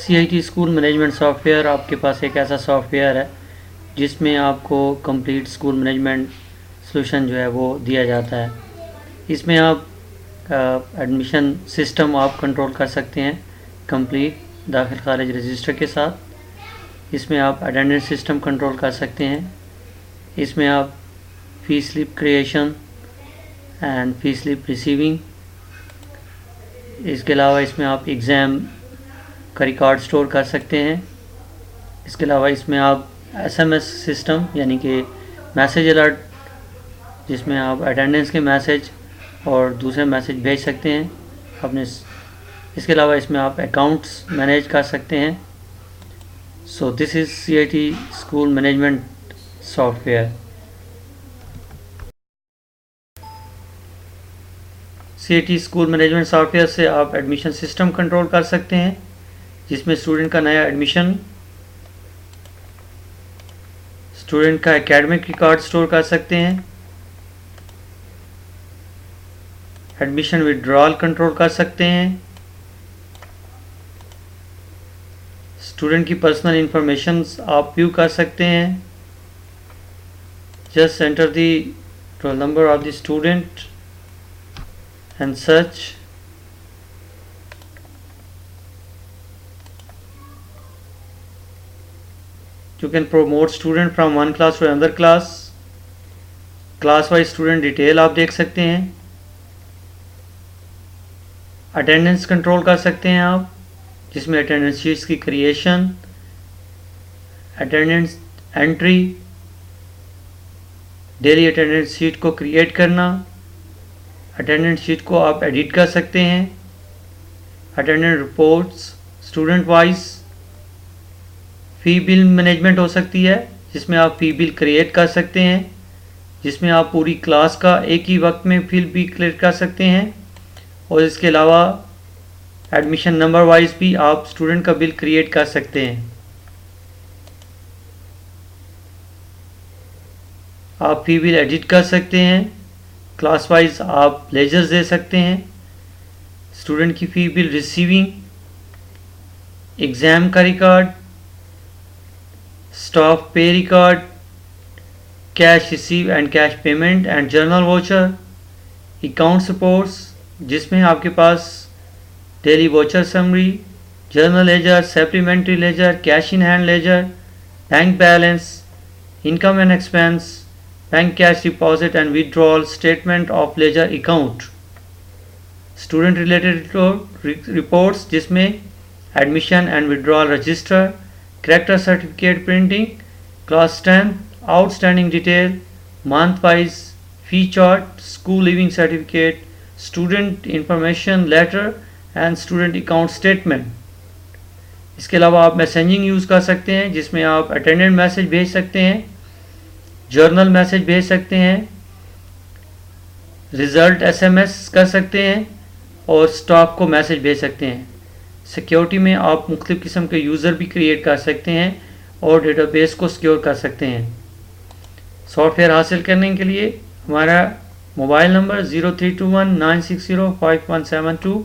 CIT school management software आपके पास एक ऐसा सॉफ्टवेयर है जिसमें आपको कंप्लीट स्कूल मैनेजमेंट सॉल्यूशन जो है वो दिया जाता है। इसमें आप एडमिशन सिस्टम आप कंट्रोल कर सकते हैं कंप्लीट दाखिल खारिज रजिस्टर के साथ। इसमें आप अटेंडेंस सिस्टम कंट्रोल कर सकते हैं। इसमें आप fee slip creation and fee slip receiving, इसके अलावा इसमें आप एग्ज़ाम का रिकॉर्ड स्टोर कर सकते हैं। इसके अलावा इसमें आप SMS सिस्टम यानी कि मैसेज अलर्ट, जिसमें आप अटेंडेंस के मैसेज और दूसरे मैसेज भेज सकते हैं अपने। इसके अलावा इसमें आप अकाउंट्स मैनेज कर सकते हैं। So this is CIT school management software. CIT school management software से आप एडमिशन सिस्टम कंट्रोल कर सकते हैं, जिसमें स्टूडेंट का नया एडमिशन, स्टूडेंट का एकेडमिक रिकॉर्ड स्टोर कर सकते हैं, एडमिशन विड्रॉल कंट्रोल कर सकते हैं, स्टूडेंट की पर्सनल इंफॉर्मेशंस आप व्यू कर सकते हैं। Just enter the roll number of the student and search. You can promote student from one class to another class. Class wise student detail आप देख सकते हैं। अटेंडेंस कंट्रोल कर सकते हैं आप, जिसमें अटेंडेंस शीट्स की creation, attendance entry, daily attendance sheet को क्रिएट करना, अटेंडेंस शीट को आप एडिट कर सकते हैं, अटेंडेंस रिपोर्ट्स स्टूडेंट वाइज, फ़ी बिल मैनेजमेंट हो सकती है, जिसमें आप फ़ी बिल क्रिएट कर सकते हैं, जिसमें आप पूरी क्लास का एक ही वक्त में फ़ी बिल क्रिएट कर सकते हैं। और इसके अलावा एडमिशन नंबर वाइज भी आप स्टूडेंट का बिल क्रिएट कर सकते हैं। आप फ़ी बिल एडिट कर सकते हैं, क्लास वाइज आप लेजर्स दे सकते हैं, स्टूडेंट की फ़ी बिल रिसीविंग, एग्ज़ाम का record, staff pay record, cash receive and cash payment and journal voucher, accounts reports, जिसमें आपके पास daily voucher summary, journal ledger, supplementary ledger, cash in hand ledger, bank balance, income and expense, bank cash deposit and withdrawal, statement of ledger account, student related reports, जिसमें admission and withdrawal register, character certificate printing, class 10, outstanding detail, month wise fee chart, school leaving certificate, student information letter and student account statement. इसके अलावा आप messaging use कर सकते हैं, जिसमें आप attendant message भेज सकते हैं, जर्नल मैसेज भेज सकते हैं, रिज़ल्ट SMS कर सकते हैं और स्टाफ को मैसेज भेज सकते हैं। सिक्योरिटी में आप मुख्तलिफ़ किस्म के यूज़र भी क्रिएट कर सकते हैं और डेटाबेस को सिक्योर कर सकते हैं। सॉफ्टवेयर हासिल करने के लिए हमारा मोबाइल नंबर 0321 960 5172